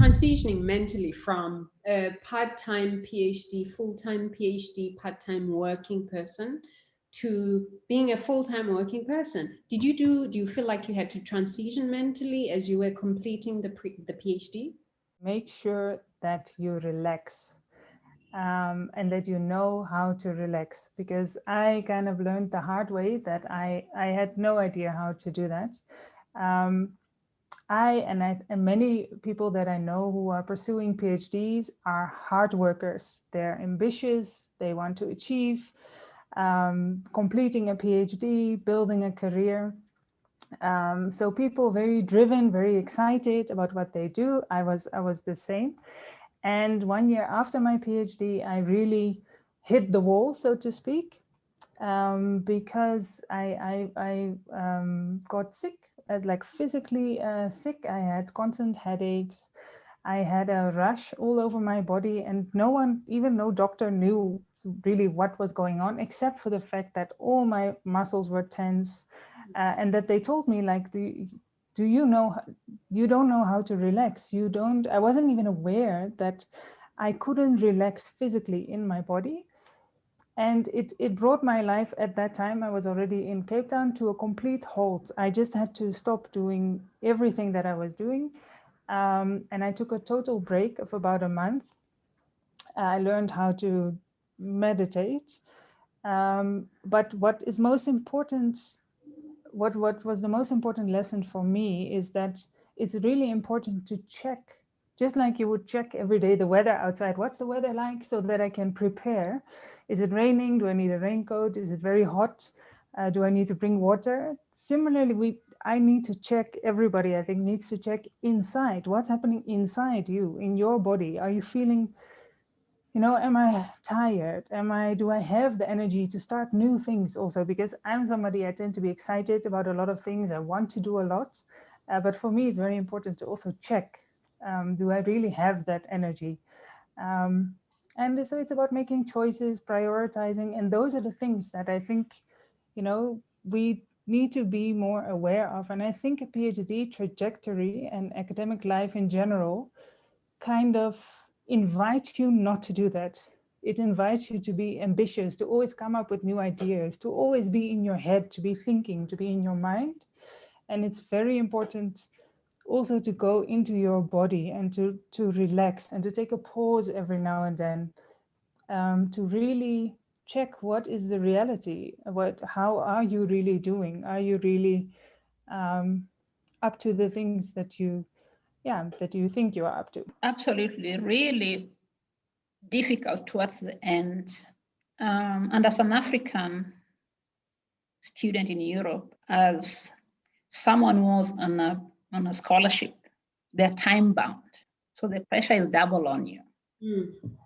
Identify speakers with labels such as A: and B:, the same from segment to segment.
A: transitioning mentally from a part-time PhD, full-time PhD, part-time working person to being a full-time working person. Do you feel like you had to transition mentally as you were completing the PhD?
B: Make sure that you relax, and that you know how to relax, because I kind of learned the hard way that I had no idea how to do that. Um, and many people that I know who are pursuing PhDs are hard workers. They're ambitious. They want to achieve, completing a PhD, building a career. So people very driven, very excited about what they do. I was the same. And 1 year after my PhD, I really hit the wall, so to speak, because I got sick, like physically sick. I had constant headaches. I had a rash all over my body, and no one, even no doctor, knew really what was going on, except for the fact that all my muscles were tense, and that they told me, like, do you know, you don't know how to relax. You don't. I wasn't even aware that I couldn't relax physically in my body. And it brought my life at that time, I was already in Cape Town, to a complete halt. I just had to stop doing everything that I was doing. And I took a total break of about a month. I learned how to meditate. But what is most important, what was the most important lesson for me, is that it's really important to check, just like you would check every day the weather outside. What's the weather like, so that I can prepare? Is it raining? Do I need a raincoat? Is it very hot? Do I need to bring water? Similarly, I need to check, everybody I think needs to check inside. What's happening inside you, in your body? Are you feeling, am I tired? Do I have the energy to start new things also? Because I'm somebody, I tend to be excited about a lot of things. I want to do a lot. But for me, it's very important to also check, do I really have that energy? And so it's about making choices, prioritizing. And those are the things that I think, we need to be more aware of. And I think a PhD trajectory and academic life in general kind of invite you not to do that. It invites you to be ambitious, to always come up with new ideas, to always be in your head, to be thinking, to be in your mind. And it's very important also to go into your body and to relax and to take a pause every now and then, to really check what is the reality, how are you really doing? Are you really up to the things that you think you are up to?
C: Absolutely, really difficult towards the end. And as an African student in Europe, as someone who was on a scholarship, they're time bound. So the pressure is double on you.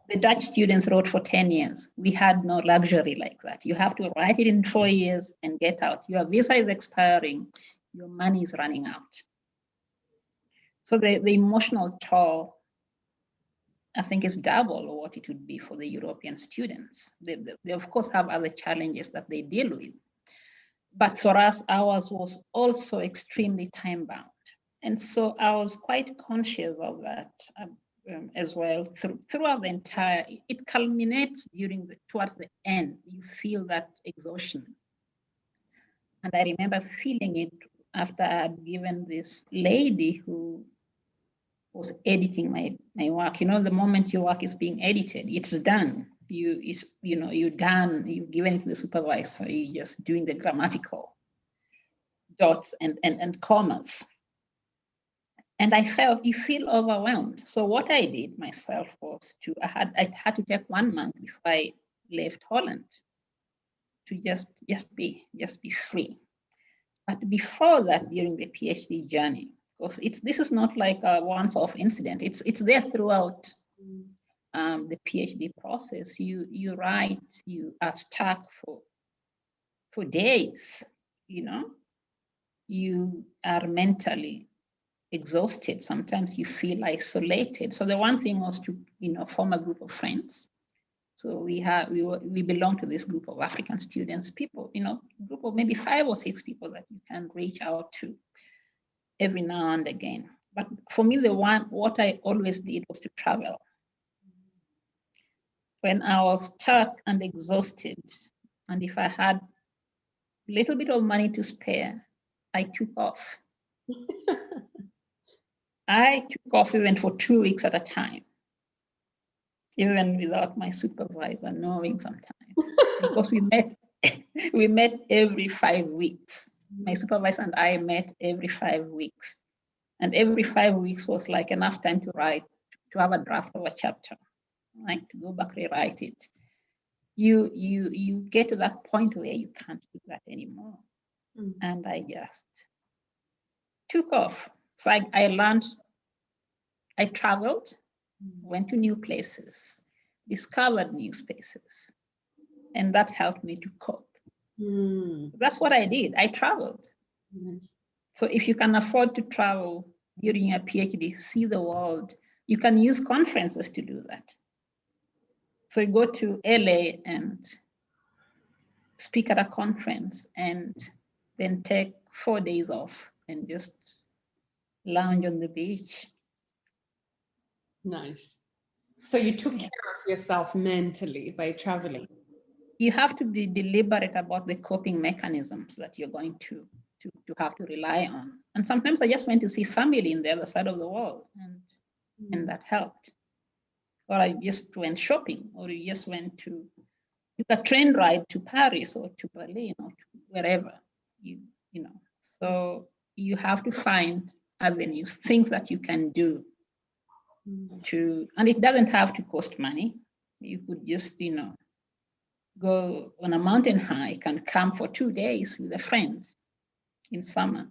C: The Dutch students wrote for 10 years. We had no luxury like that. You have to write it in 4 years and get out. Your visa is expiring. Your money is running out. So the emotional toll, I think, is double what it would be for the European students. They of course have other challenges that they deal with. But for us, ours was also extremely time bound. And so I was quite conscious of that as well throughout the entire, it culminates towards the end. You feel that exhaustion. And I remember feeling it after I had given this lady who was editing my work. The moment your work is being edited, it's done. You're done. You've given it to the supervisor. You're just doing the grammatical dots and commas. And I felt, you feel overwhelmed. So what I did myself was I had to take 1 month before I left Holland to just be free. But before that, during the PhD journey, because this is not like a once-off incident. It's there throughout the PhD process. You write, you are stuck for days. You are mentally exhausted. Sometimes you feel isolated. So the one thing was to form a group of friends. So we belong to this group of African students, people, group of maybe 5 or 6 people that you can reach out to every now and again. But for me, what I always did was to travel. When I was stuck and exhausted, and if I had a little bit of money to spare, I took off. I took off even for 2 weeks at a time, even without my supervisor knowing sometimes, because we met every 5 weeks. My supervisor and I met every 5 weeks. And every 5 weeks was like enough time to write, to have a draft of a chapter, like to go back, rewrite it. You get to that point where you can't do that anymore. And I just took off. So I learned, I traveled, went to new places, discovered new spaces, and that helped me to cope. That's what I did. I traveled.
A: Nice.
C: So if you can afford to travel during your PhD, see the world, you can use conferences to do that. So you go to LA and speak at a conference and then take 4 days off and just lounge on the beach.
A: Nice. So you took care of yourself mentally by traveling.
C: You have to be deliberate about the coping mechanisms that you're going to have to rely on. And sometimes I just went to see family in the other side of the world, and that helped. Or I just went shopping, or you just went to took a train ride to Paris or to Berlin or to wherever, you know. So you have to find avenues, things that you can do to, and it doesn't have to cost money. You could just, go on a mountain hike and camp for 2 days with a friend in summer.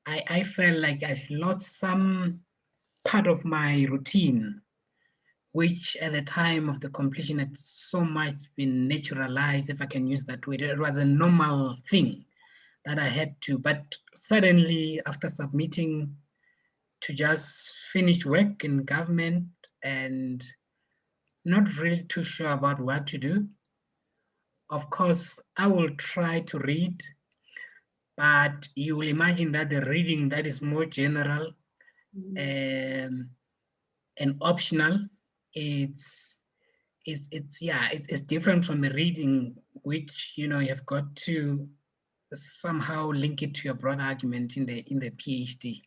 D: I felt like I've lost some part of my routine, which at the time of the completion had so much been naturalized, if I can use that word. It was a normal thing that I had to, but suddenly after submitting to just finish work in government and not really too sure about what to do. Of course, I will try to read, but you will imagine that the reading that is more general and optional, it's different from the reading which you have got to somehow link it to your broader argument in the PhD.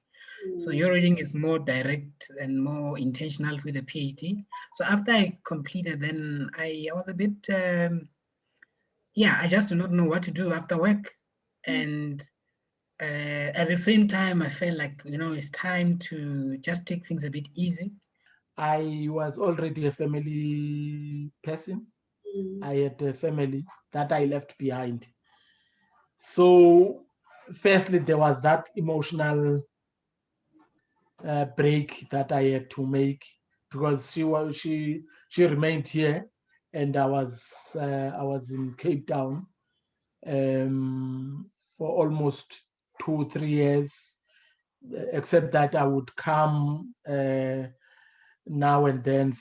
D: So your reading is more direct and more intentional with the PhD. So after I completed, then I was a bit I just do not know what to do after work. And at the same time, I felt like, it's time to just take things a bit easy.
E: I was already a family person. I had a family that I left behind. So firstly, there was that emotional break that I had to make, because she remained here, and I was in Cape Town for almost 2-3 years, except that I would come now and then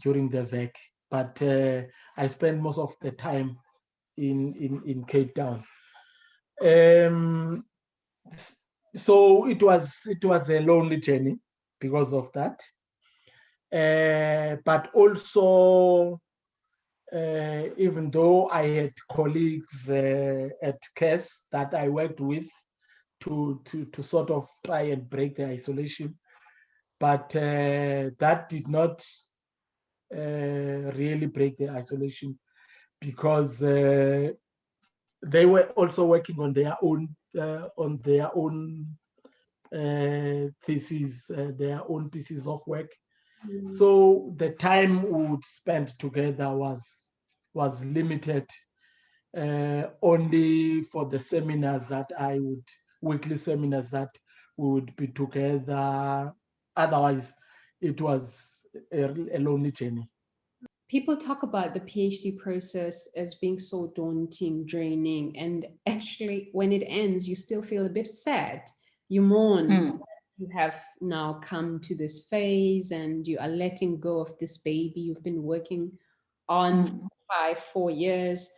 E: during the VEC, but I spend most of the time in Cape Town. So it was a lonely journey because of that, but also even though I had colleagues at CAS that I worked with to sort of try and break the isolation, but that did not really break the isolation, because they were also working on their own theses, their own pieces of work. So the time we would spend together was limited, only for the seminars that weekly seminars that we would be together. Otherwise, it was a lonely journey.
A: People talk about the PhD process as being so daunting, draining, and actually when it ends, you still feel a bit sad. You mourn. You have now come to this phase and you are letting go of this baby you've been working on 4 years.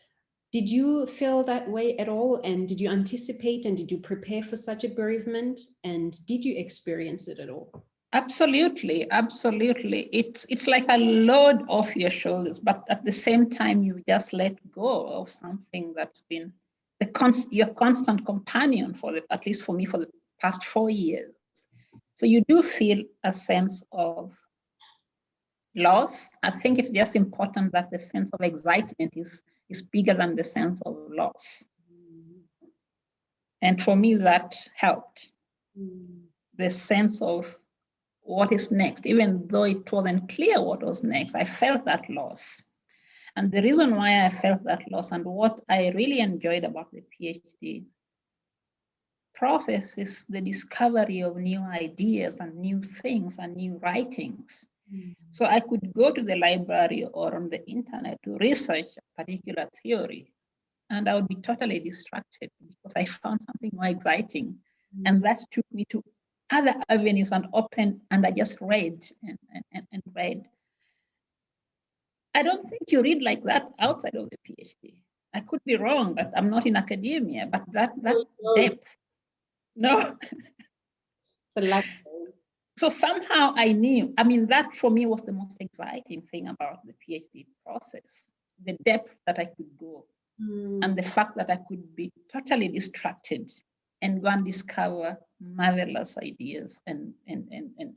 A: Did you feel that way at all? And did you anticipate and did you prepare for such a bereavement? And did you experience it at all?
C: Absolutely, absolutely. It's like a load off your shoulders, but at the same time, you just let go of something that's been your constant companion for at least for me, for the past 4 years. So you do feel a sense of loss. I think it's just important that the sense of excitement is bigger than the sense of loss. And for me, that helped. The sense of what is next, even though it wasn't clear what was next, I felt that loss. And the reason why I felt that loss and what I really enjoyed about the PhD process is the discovery of new ideas and new things and new writings. So I could go to the library or on the internet to research a particular theory, and I would be totally distracted because I found something more exciting. And that took me to other avenues and open, and I just read and read. I don't think you read like that outside of the PhD. I could be wrong, but I'm not in academia, but that depth, no. So somehow I knew, I mean, that for me was the most exciting thing about the PhD process, the depth that I could go and the fact that I could be totally distracted and go and discover marvelous ideas and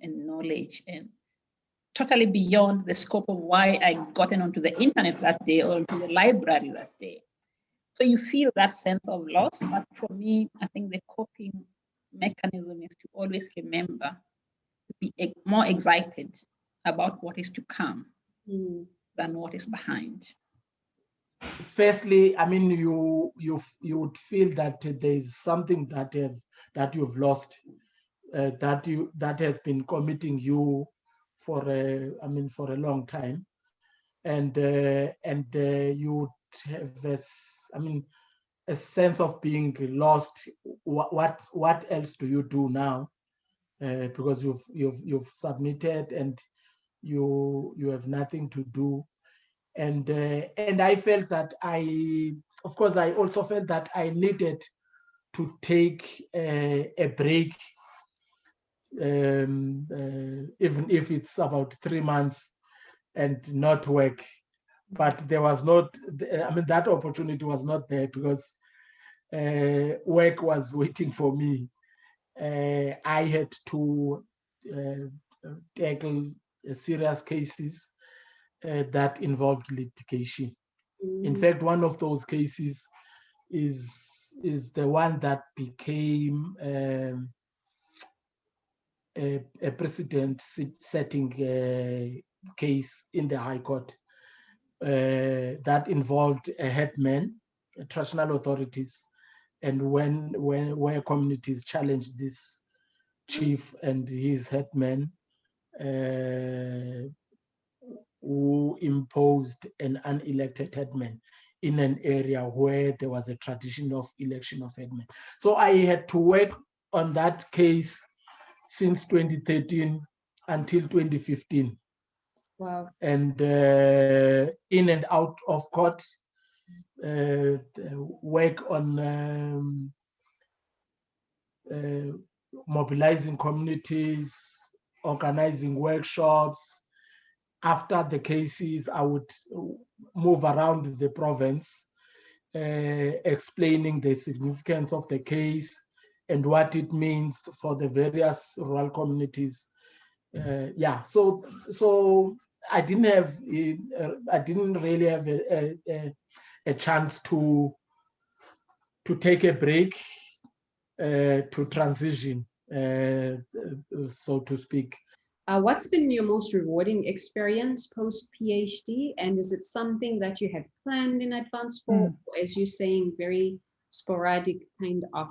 C: knowledge and totally beyond the scope of why I gotten onto the internet that day or to the library that day. So you feel that sense of loss, but for me, I think the coping mechanism is to always remember to be more excited about what is to come than what is behind.
E: Firstly, I mean, you would feel that there is something that you've lost, that has been committing you for a long time, and you would have a sense of being lost. What else do you do now? Because you've submitted and you have nothing to do. And I felt that of course, I also felt that I needed to take a break, even if it's about 3 months and not work. But there was not, that opportunity was not there because work was waiting for me. I had to tackle serious cases that involved litigation. In fact, one of those cases is the one that became a precedent-setting case in the High Court that involved a headman, traditional authorities, and where communities challenged this chief and his headman, who imposed an unelected headman in an area where there was a tradition of election of headmen. So I had to work on that case since 2013 until 2015.
A: Wow.
E: And in and out of court, work on mobilizing communities, organizing workshops. After the cases, I would move around the province, explaining the significance of the case and what it means for the various rural communities. So I didn't really have a chance to take a break, to transition, so to speak.
A: What's been your most rewarding experience post-PhD? And is it something that you had planned in advance for, or as you're saying, very sporadic kind of,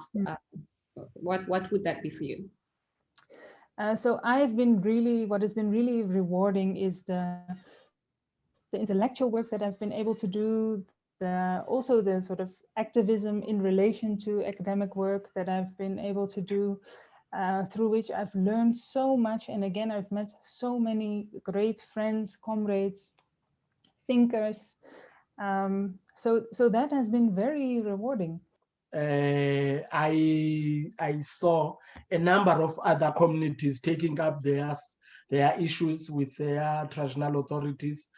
A: what would that be for you?
B: So what has been really rewarding is the intellectual work that I've been able to do, also the sort of activism in relation to academic work that I've been able to do, through which I've learned so much. And again, I've met so many great friends, comrades, thinkers, So that has been very rewarding.
E: I saw a number of other communities taking up their issues with their traditional authorities,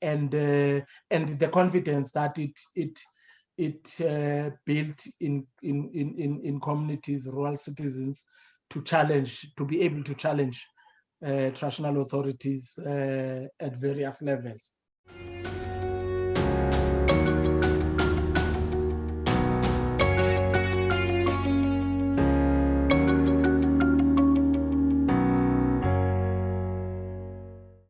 E: and the confidence that it built in communities, rural citizens, to be able to challenge traditional authorities at various levels.